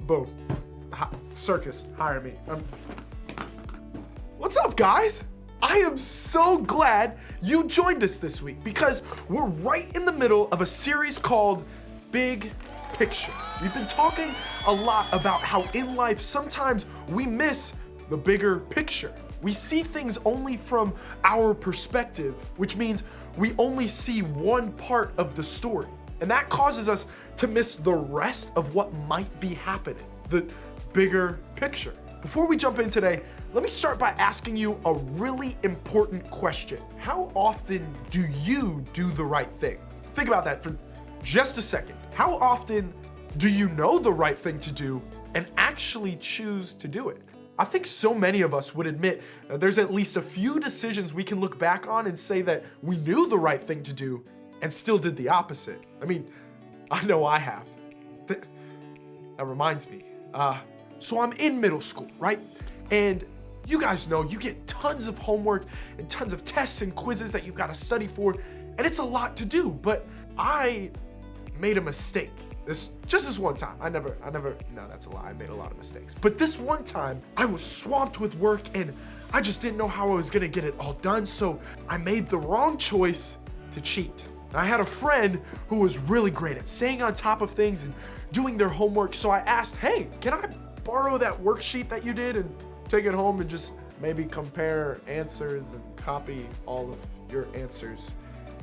Boom. Circus, hire me. What's up, guys? I am so glad you joined us this week because we're right in the middle of a series called Big Picture. We've been talking a lot about how in life sometimes we miss the bigger picture. We see things only from our perspective, which means we only see one part of the story. And that causes us to miss the rest of what might be happening, the bigger picture. Before we jump in today, let me start by asking you a really important question. How often do you do the right thing? Think about that for just a second. How often do you know the right thing to do and actually choose to do it? I think so many of us would admit that there's at least a few decisions we can look back on and say that we knew the right thing to do and still did the opposite. I mean, I know I have. That reminds me. So I'm in middle school, right? And you guys know you get tons of homework and tons of tests and quizzes that you've got to study for, and it's a lot to do, but I made a mistake. Just this one time. No, that's a lie. I made a lot of mistakes. But this one time, I was swamped with work and I just didn't know how I was gonna get it all done, so I made the wrong choice to cheat. I had a friend who was really great at staying on top of things and doing their homework, so I asked, hey, can I borrow that worksheet that you did and take it home and just maybe compare answers and copy all of your answers?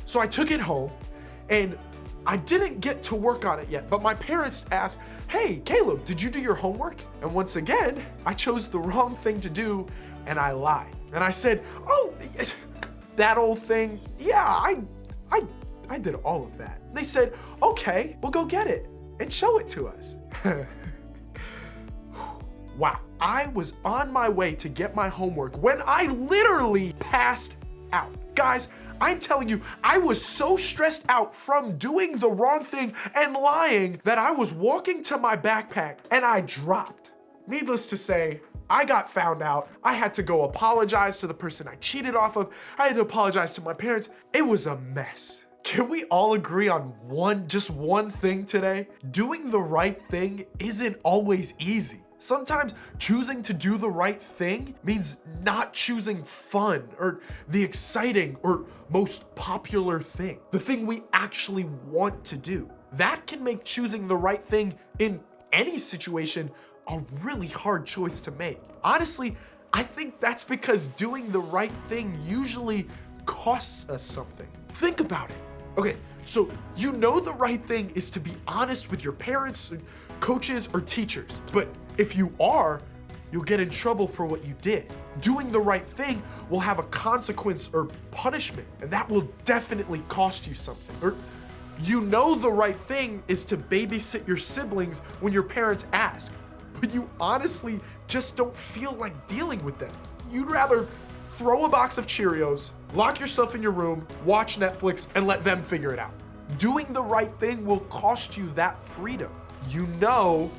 So I took it home and I didn't get to work on it yet, but my parents asked, hey, Caleb, did you do your homework? And once again, I chose the wrong thing to do and I lied. And I said, oh, that old thing, yeah, I did all of that. And they said, okay, well go get it and show it to us. Wow, I was on my way to get my homework when I literally passed out. Guys, I'm telling you, I was so stressed out from doing the wrong thing and lying that I was walking to my backpack and I dropped. Needless to say, I got found out. I had to go apologize to the person I cheated off of. I had to apologize to my parents. It was a mess. Can we all agree on just one thing today? Doing the right thing isn't always easy. Sometimes choosing to do the right thing means not choosing fun or the exciting or most popular thing, the thing we actually want to do. That can make choosing the right thing in any situation a really hard choice to make. Honestly, I think that's because doing the right thing usually costs us something. Think about it. Okay, so you know the right thing is to be honest with your parents, coaches, or teachers, but if you are, you'll get in trouble for what you did. Doing the right thing will have a consequence or punishment, and that will definitely cost you something. Or you know the right thing is to babysit your siblings when your parents ask, but you honestly just don't feel like dealing with them. You'd rather throw a box of Cheerios, lock yourself in your room, watch Netflix, and let them figure it out. Doing the right thing will cost you that freedom. You know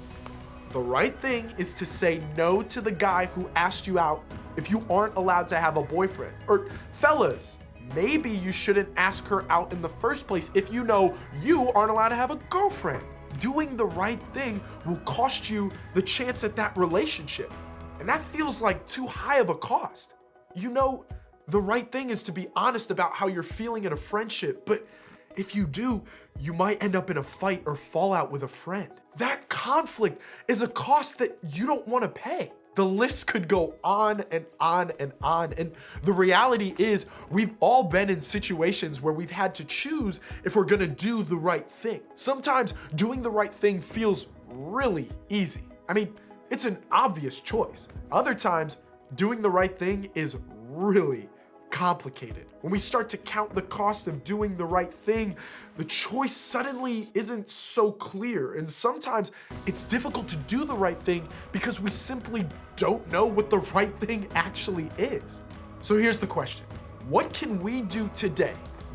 the right thing is to say no to the guy who asked you out if you aren't allowed to have a boyfriend. Or fellas, maybe you shouldn't ask her out in the first place if you know you aren't allowed to have a girlfriend. Doing the right thing will cost you the chance at that relationship. And that feels like too high of a cost. You know, the right thing is to be honest about how you're feeling in a friendship, but if you do, you might end up in a fight or fallout with a friend. That conflict is a cost that you don't want to pay. The list could go on and on and on. And the reality is we've all been in situations where we've had to choose if we're gonna do the right thing. Sometimes doing the right thing feels really easy. I mean, it's an obvious choice. Other times, doing the right thing is really complicated. When we start to count the cost of doing the right thing, the choice suddenly isn't so clear. And sometimes it's difficult to do the right thing because we simply don't know what the right thing actually is. So here's the question. What can we do today,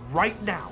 right now,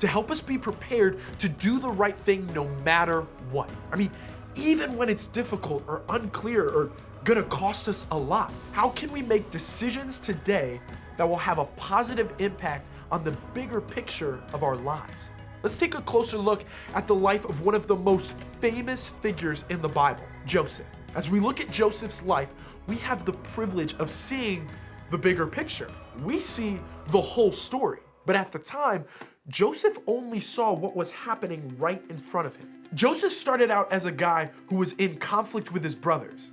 to help us be prepared to do the right thing no matter what? I mean, even when it's difficult or unclear or gonna cost us a lot, how can we make decisions today that will have a positive impact on the bigger picture of our lives? Let's take a closer look at the life of one of the most famous figures in the Bible. Joseph. As we look at Joseph's life, we have the privilege of seeing the bigger picture. We see the whole story. But at the time, Joseph only saw what was happening right in front of him. Joseph started out as a guy who was in conflict with his brothers.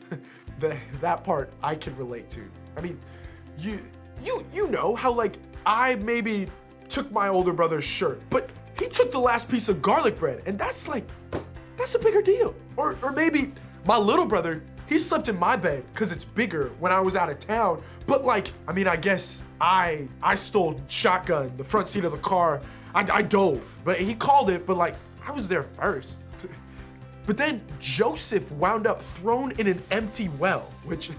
That part I can relate to. I mean, you know how like I maybe took my older brother's shirt, but he took the last piece of garlic bread, and that's a bigger deal. Or maybe my little brother, he slept in my bed because it's bigger when I was out of town. But like, I mean, I guess I stole shotgun, the front seat of the car. I dove, but he called it, but like, I was there first. But then Joseph wound up thrown in an empty well, which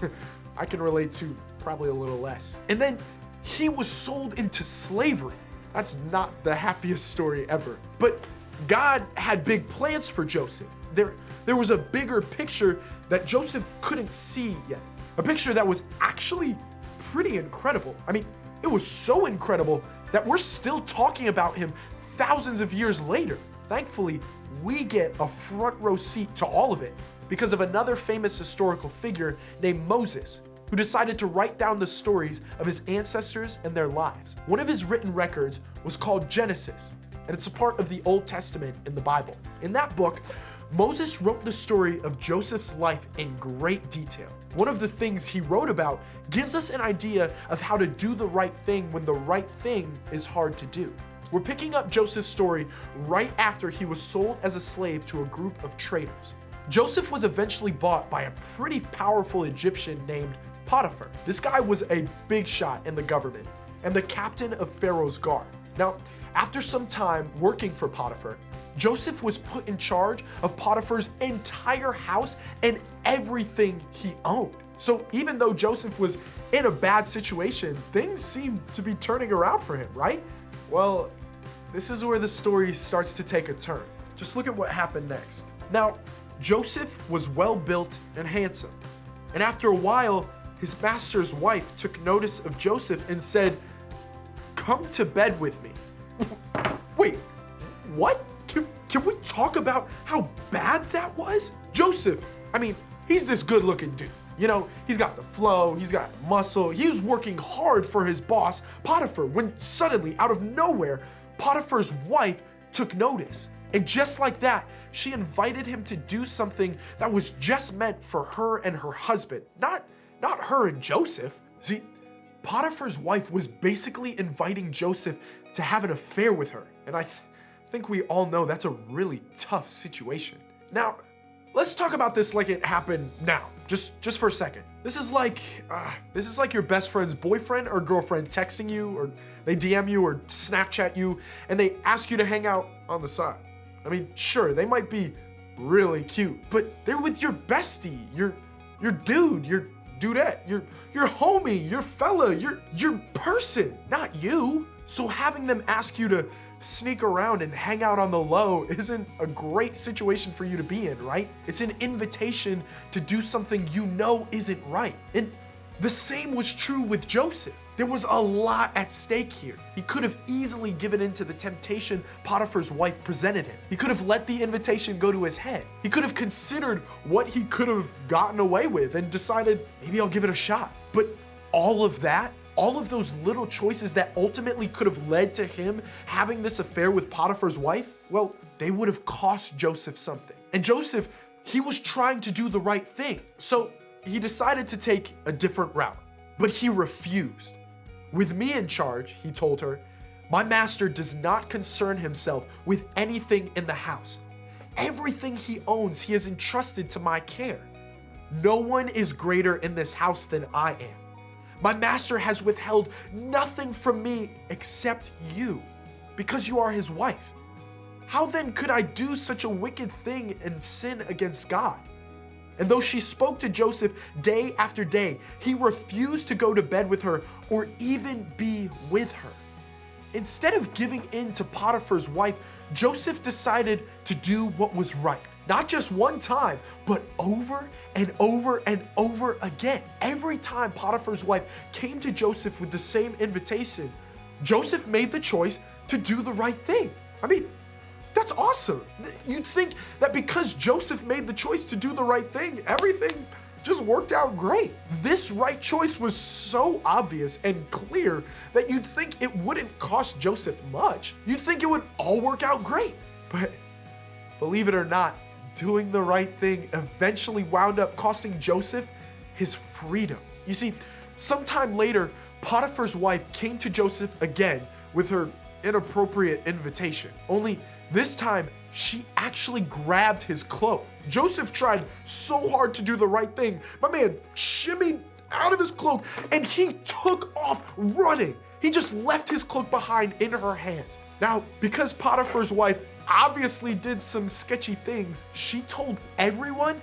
I can relate to probably a little less. And then he was sold into slavery. That's not the happiest story ever. But God had big plans for Joseph. There was a bigger picture that Joseph couldn't see yet. A picture that was actually pretty incredible. I mean, it was so incredible that we're still talking about him thousands of years later. Thankfully, we get a front row seat to all of it because of another famous historical figure named Moses, who decided to write down the stories of his ancestors and their lives. One of his written records was called Genesis, and it's a part of the Old Testament in the Bible. In that book, Moses wrote the story of Joseph's life in great detail. One of the things he wrote about gives us an idea of how to do the right thing when the right thing is hard to do. We're picking up Joseph's story right after he was sold as a slave to a group of traders. Joseph was eventually bought by a pretty powerful Egyptian named Potiphar. This guy was a big shot in the government and the captain of Pharaoh's guard. Now, after some time working for Potiphar, Joseph was put in charge of Potiphar's entire house and everything he owned. So even though Joseph was in a bad situation, things seemed to be turning around for him, right? Well, this is where the story starts to take a turn. Just look at what happened next. Now, Joseph was well built and handsome. And after a while, his master's wife took notice of Joseph and said, "Come to bed with me." Wait, what? Can we talk about how bad that was? Joseph, I mean, he's this good looking dude. You know, he's got the flow, he's got muscle. He was working hard for his boss, Potiphar, when suddenly, out of nowhere, Potiphar's wife took notice. And just like that, she invited him to do something that was just meant for her and her husband, not her and Joseph. See, Potiphar's wife was basically inviting Joseph to have an affair with her. And I think we all know that's a really tough situation. Now, let's talk about this like it happened now, just for a second. This is like your best friend's boyfriend or girlfriend texting you, or they DM you or Snapchat you, and they ask you to hang out on the side. I mean, sure, they might be really cute, but they're with your bestie, your dude, your dudette, your homie, your fella, your person, not you. So having them ask you to sneak around and hang out on the low isn't a great situation for you to be in, right? It's an invitation to do something you know isn't right. And the same was true with Joseph. There was a lot at stake here. He could have easily given in to the temptation Potiphar's wife presented him. He could have let the invitation go to his head. He could have considered what he could have gotten away with and decided, maybe I'll give it a shot. But all of that, all of those little choices that ultimately could have led to him having this affair with Potiphar's wife, well, they would have cost Joseph something. And Joseph, he was trying to do the right thing. So he decided to take a different route, but he refused. "With me in charge," he told her, "my master does not concern himself with anything in the house. Everything he owns, he has entrusted to my care. No one is greater in this house than I am. My master has withheld nothing from me except you, because you are his wife. How then could I do such a wicked thing and sin against God?" And though she spoke to Joseph day after day, he refused to go to bed with her or even be with her. Instead of giving in to Potiphar's wife, Joseph decided to do what was right. Not just one time, but over and over and over again. Every time Potiphar's wife came to Joseph with the same invitation, Joseph made the choice to do the right thing. I mean, That's awesome. You'd think that because Joseph made the choice to do the right thing, everything just worked out great. This right choice was so obvious and clear that you'd think it wouldn't cost Joseph much. You'd think it would all work out great. But believe it or not, doing the right thing eventually wound up costing Joseph his freedom. You see, sometime later, Potiphar's wife came to Joseph again with her inappropriate invitation. Only this time, she actually grabbed his cloak. Joseph tried so hard to do the right thing. My man shimmied out of his cloak and he took off running. He just left his cloak behind in her hands. Now, because Potiphar's wife obviously did some sketchy things, she told everyone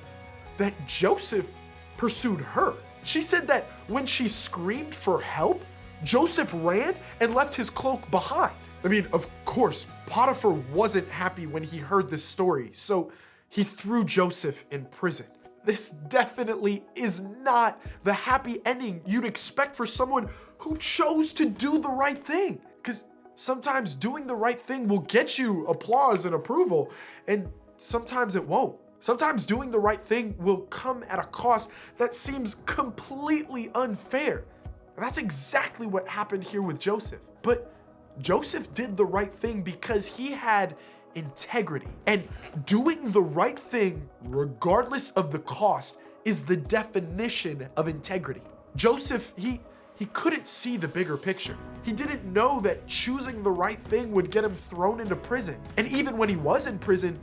that Joseph pursued her. She said that when she screamed for help, Joseph ran and left his cloak behind. I mean, of course, Potiphar wasn't happy when he heard this story, so he threw Joseph in prison. This definitely is not the happy ending you'd expect for someone who chose to do the right thing. Because sometimes doing the right thing will get you applause and approval, and sometimes it won't. Sometimes doing the right thing will come at a cost that seems completely unfair. And that's exactly what happened here with Joseph. But Joseph did the right thing because he had integrity. And doing the right thing, regardless of the cost, is the definition of integrity. Joseph, he couldn't see the bigger picture. He didn't know that choosing the right thing would get him thrown into prison. And even when he was in prison,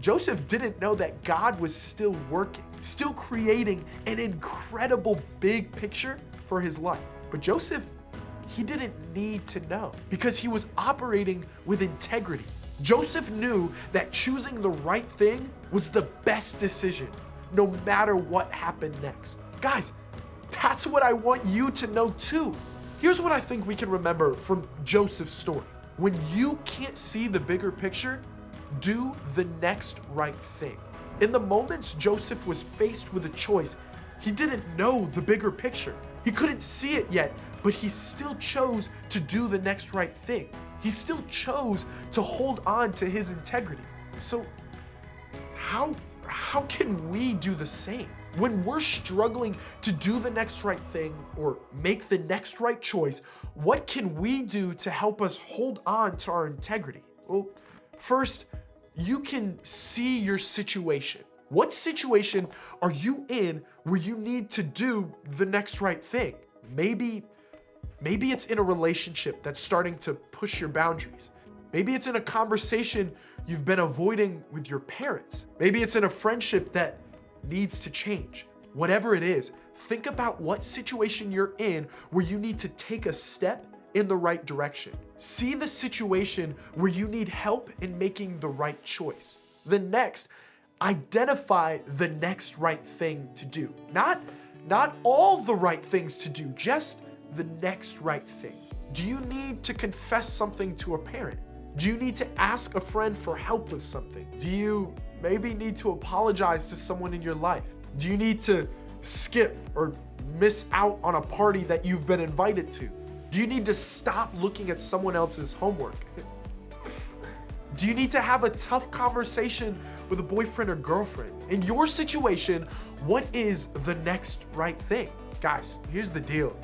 Joseph didn't know that God was still working, still creating an incredible big picture for his life. But Joseph, he didn't need to know because he was operating with integrity. Joseph knew that choosing the right thing was the best decision, no matter what happened next. Guys, that's what I want you to know too. Here's what I think we can remember from Joseph's story. When you can't see the bigger picture, do the next right thing. In the moments Joseph was faced with a choice, he didn't know the bigger picture. He couldn't see it yet, but he still chose to do the next right thing. He still chose to hold on to his integrity. So how can we do the same? When we're struggling to do the next right thing or make the next right choice, what can we do to help us hold on to our integrity? Well, first, you can see your situation. What situation are you in where you need to do the next right thing? Maybe it's in a relationship that's starting to push your boundaries. Maybe it's in a conversation you've been avoiding with your parents. Maybe it's in a friendship that needs to change. Whatever it is, think about what situation you're in where you need to take a step in the right direction. See the situation where you need help in making the right choice. Then next, identify the next right thing to do. Not all the right things to do, just the next right thing. Do you need to confess something to a parent? Do you need to ask a friend for help with something? Do you maybe need to apologize to someone in your life? Do you need to skip or miss out on a party that you've been invited to? Do you need to stop looking at someone else's homework? Do you need to have a tough conversation with a boyfriend or girlfriend? In your situation, what is the next right thing? Guys, here's the deal.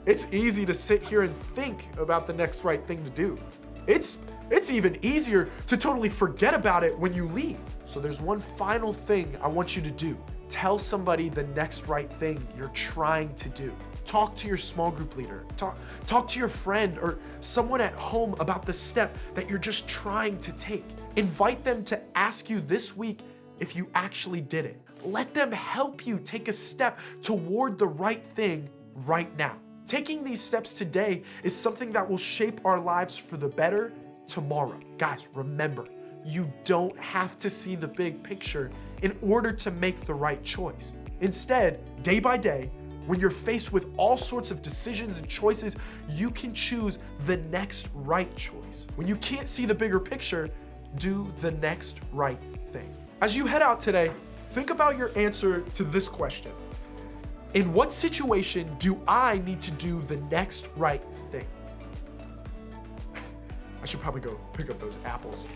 It's easy to sit here and think about the next right thing to do. It's even easier to totally forget about it when you leave. So there's one final thing I want you to do. Tell somebody the next right thing you're trying to do. Talk to your small group leader. Talk to your friend or someone at home about the step that you're just trying to take. Invite them to ask you this week if you actually did it. Let them help you take a step toward the right thing right now. Taking these steps today is something that will shape our lives for the better tomorrow. Guys, remember, you don't have to see the big picture in order to make the right choice. Instead, day by day, when you're faced with all sorts of decisions and choices, you can choose the next right choice. When you can't see the bigger picture, do the next right thing. As you head out today, think about your answer to this question. In what situation do I need to do the next right thing? I should probably go pick up those apples.